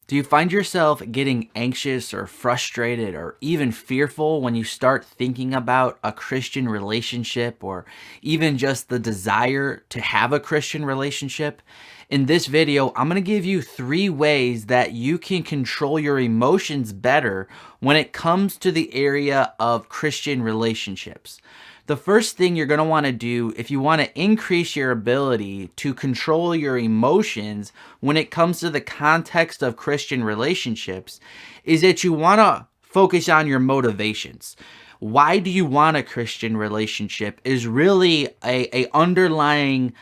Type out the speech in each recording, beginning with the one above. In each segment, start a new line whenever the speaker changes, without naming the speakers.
Do you find yourself getting anxious or frustrated or even fearful when you start thinking about a Christian relationship or even just the desire to have a Christian relationship? In this video, I'm going to give you 3 ways that you can control your emotions better when it comes to the area of Christian relationships. The first thing you're going to want to do if you want to increase your ability to control your emotions when it comes to the context of Christian relationships is that you want to focus on your motivations. Why do you want a Christian relationship is really a underlying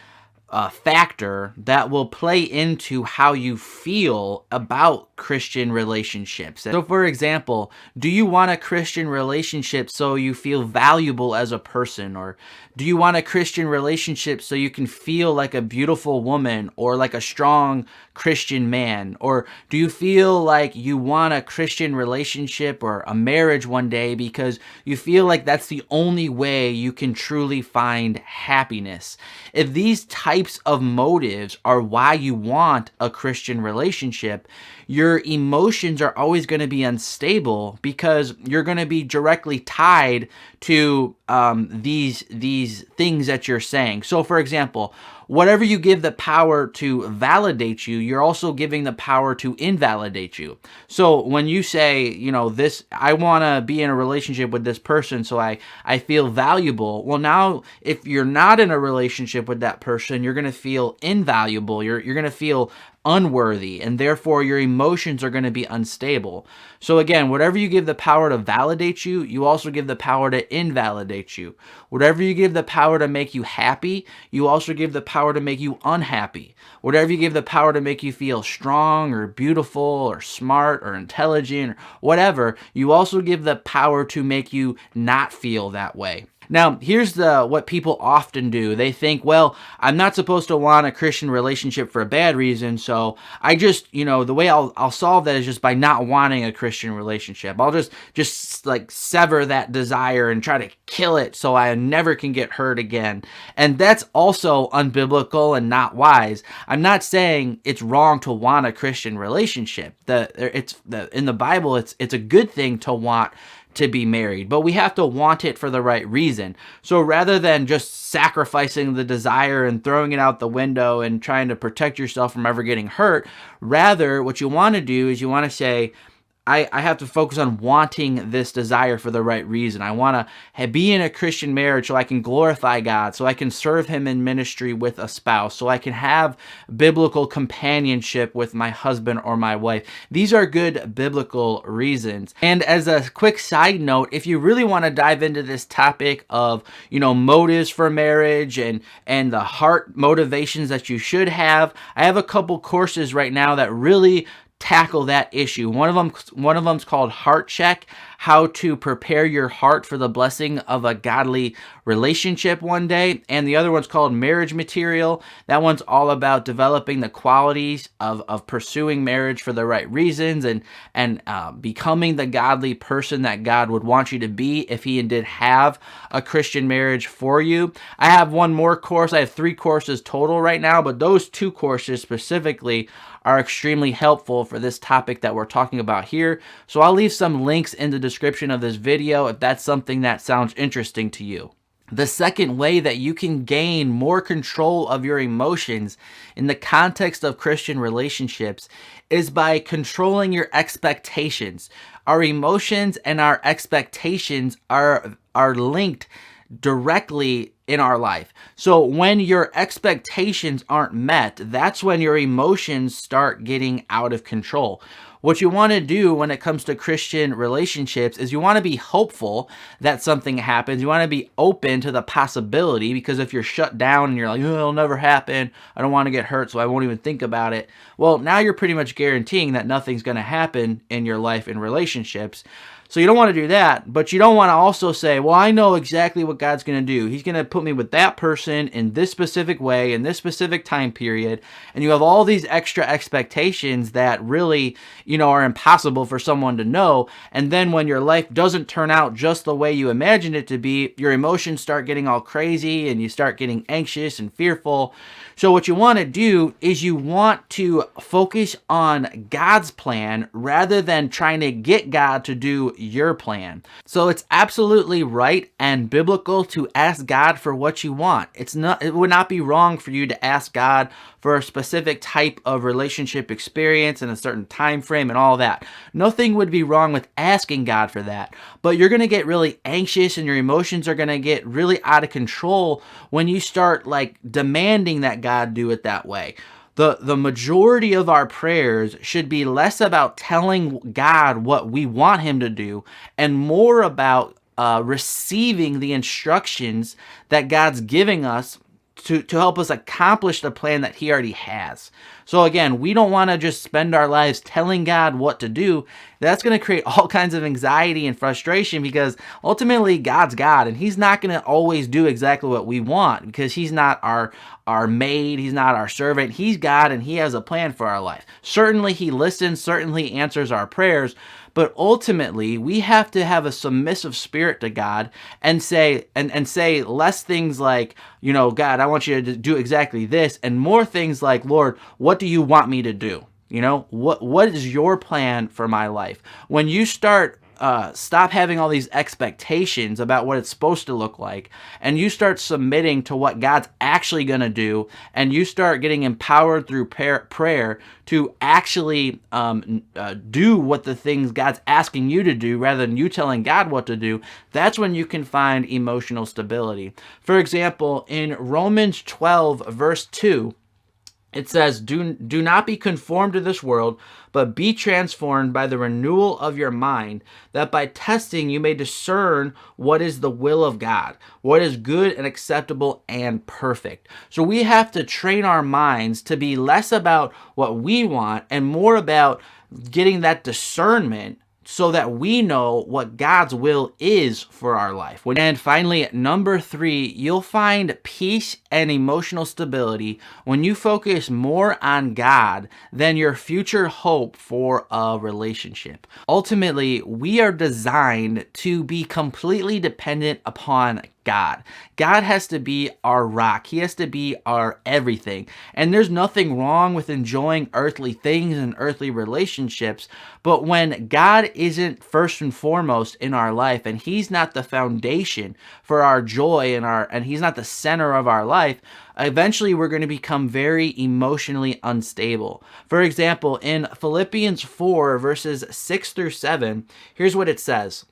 factor that will play into how you feel about Christian relationships. So, for example, do you want a Christian relationship so you feel valuable as a person? Or do you want a Christian relationship so you can feel like a beautiful woman or like a strong Christian man? Or do you feel like you want a Christian relationship or a marriage one day because you feel like that's the only way you can truly find happiness? If these types of motives are why you want a Christian relationship, your emotions are always going to be unstable because you're going to be directly tied to these things that you're saying. So, for example, whatever you give the power to validate you, you're also giving the power to invalidate you. So when you say, this, I want to be in a relationship with this person so I feel valuable. Well, now if you're not in a relationship with that person, you're going to feel invaluable. You're going to feel unworthy, and therefore your emotions are going to be unstable. So again, whatever you give the power to validate you, you also give the power to invalidate you. Whatever you give the power to make you happy, you also give the power to make you unhappy. Whatever you give the power to make you feel strong or beautiful or smart or intelligent or whatever, you also give the power to make you not feel that way. Now, here's what people often do. They think, well, I'm not supposed to want a Christian relationship for a bad reason, so I just, the way I'll solve that is just by not wanting a Christian relationship. I'll just like sever that desire and try to kill it so I never can get hurt again. And that's also unbiblical and not wise. I'm not saying it's wrong to want a Christian relationship. In the Bible, it's a good thing to want to be married, but we have to want it for the right reason. So rather than just sacrificing the desire and throwing it out the window and trying to protect yourself from ever getting hurt, rather what you want to do is you want to say, I have to focus on wanting this desire for the right reason. I want to be in a Christian marriage so I can glorify God, so I can serve Him in ministry with a spouse, so I can have biblical companionship with my husband or my wife. These are good biblical reasons. And as a quick side note, if you really want to dive into this topic of, motives for marriage and the heart motivations that you should have, I have a couple courses right now that really tackle that issue. One of them's called Heart Check: How to Prepare Your Heart for the Blessing of a Godly Relationship One Day, and the other one's called Marriage Material. That one's all about developing the qualities of pursuing marriage for the right reasons and becoming the godly person that God would want you to be if He did have a Christian marriage for you. I have one more course. I have 3 courses total right now, but those 2 courses specifically are extremely helpful for this topic that we're talking about here. So I'll leave some links in the description of this video if that's something that sounds interesting to you. The second way that you can gain more control of your emotions in the context of Christian relationships is by controlling your expectations. Our emotions and our expectations are linked directly in our life. So when your expectations aren't met, that's when your emotions start getting out of control. What you want to do when it comes to Christian relationships is you want to be hopeful that something happens. You want to be open to the possibility, because if you're shut down and you're like, oh, it'll never happen, I don't want to get hurt, so I won't even think about it. Well, now you're pretty much guaranteeing that nothing's going to happen in your life in relationships. So you don't want to do that, but you don't want to also say, well, I know exactly what God's going to do. He's going to put me with that person in this specific way, in this specific time period. And you have all these extra expectations that really, are impossible for someone to know. And then when your life doesn't turn out just the way you imagined it to be, your emotions start getting all crazy and you start getting anxious and fearful. So what you want to do is you want to focus on God's plan rather than trying to get God to do your plan. So it's absolutely right and biblical to ask God for what you want. It would not be wrong for you to ask God for a specific type of relationship experience in a certain time frame and all that. Nothing would be wrong with asking God for that. But you're going to get really anxious and your emotions are going to get really out of control when you start demanding that God do it that way. The majority of our prayers should be less about telling God what we want him to do and more about receiving the instructions that God's giving us to help us accomplish the plan that he already has. So again, we don't want to just spend our lives telling God what to do. That's going to create all kinds of anxiety and frustration because ultimately God's God and he's not going to always do exactly what we want because he's not our maid, he's not our servant. He's God and he has a plan for our life. Certainly he listens, certainly answers our prayers, but ultimately we have to have a submissive spirit to God and say less things like, God, I want you to do exactly this, and more things like, Lord, what do you want me to do? What is your plan for my life? When you stop having all these expectations about what it's supposed to look like, and you start submitting to what God's actually going to do, and you start getting empowered through prayer to actually do what the things God's asking you to do rather than you telling God what to do, that's when you can find emotional stability. For example, in Romans 12, verse 2, it says, do not be conformed to this world, but be transformed by the renewal of your mind, that by testing you may discern what is the will of God, what is good and acceptable and perfect. So we have to train our minds to be less about what we want and more about getting that discernment so that we know what God's will is for our life. And finally, number 3, you'll find peace and emotional stability when you focus more on God than your future hope for a relationship. Ultimately, we are designed to be completely dependent upon God. God has to be our rock. He has to be our everything. And there's nothing wrong with enjoying earthly things and earthly relationships, but when God isn't first and foremost in our life and he's not the foundation for our joy and he's not the center of our life, eventually we're going to become very emotionally unstable. For example, in Philippians 4 verses 6 through 7, here's what it says.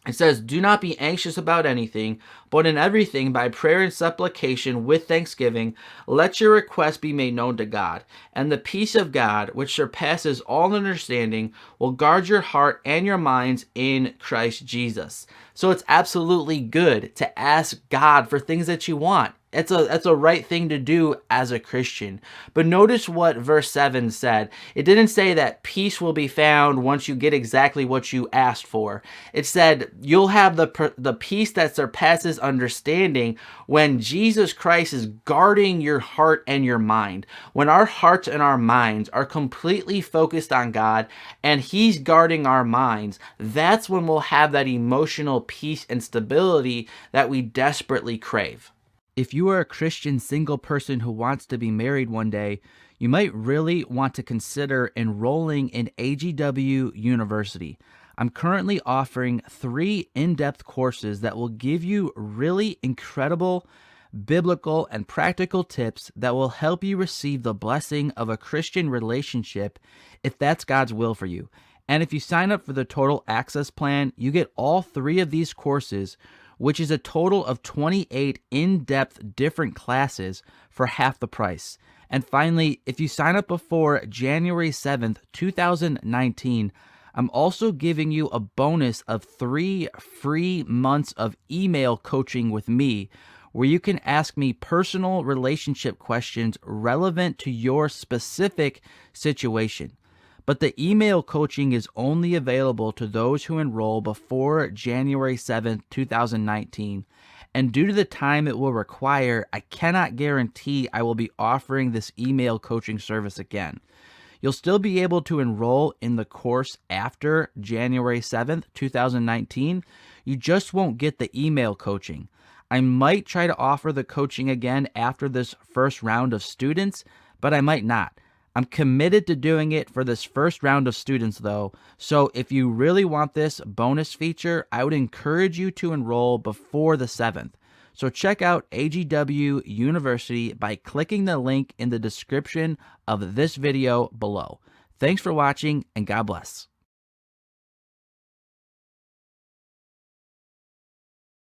It says, do not be anxious about anything, but in everything by prayer and supplication with thanksgiving, let your requests be made known to God. And the peace of God, which surpasses all understanding, will guard your heart and your minds in Christ Jesus. So it's absolutely good to ask God for things that you want. That's a right thing to do as a Christian. But notice what verse 7 said. It didn't say that peace will be found once you get exactly what you asked for. It said you'll have the peace that surpasses understanding when Jesus Christ is guarding your heart and your mind. When our hearts and our minds are completely focused on God and he's guarding our minds, that's when we'll have that emotional peace and stability that we desperately crave. If you are a Christian single person who wants to be married one day, you might really want to consider enrolling in AGW University. I'm currently offering 3 in-depth courses that will give you really incredible biblical and practical tips that will help you receive the blessing of a Christian relationship if that's God's will for you. And if you sign up for the Total Access Plan, you get all 3 of these courses, which is a total of 28 in-depth different classes for half the price. And finally, if you sign up before January 7th, 2019, I'm also giving you a bonus of 3 free months of email coaching with me, where you can ask me personal relationship questions relevant to your specific situation. But the email coaching is only available to those who enroll before January 7th, 2019. And due to the time it will require, I cannot guarantee I will be offering this email coaching service again. You'll still be able to enroll in the course after January 7th, 2019. You just won't get the email coaching. I might try to offer the coaching again after this first round of students, but I might not. I'm committed to doing it for this first round of students though, so if you really want this bonus feature, I would encourage you to enroll before the 7th. So check out AGW University by clicking the link in the description of this video below. Thanks for watching and God bless.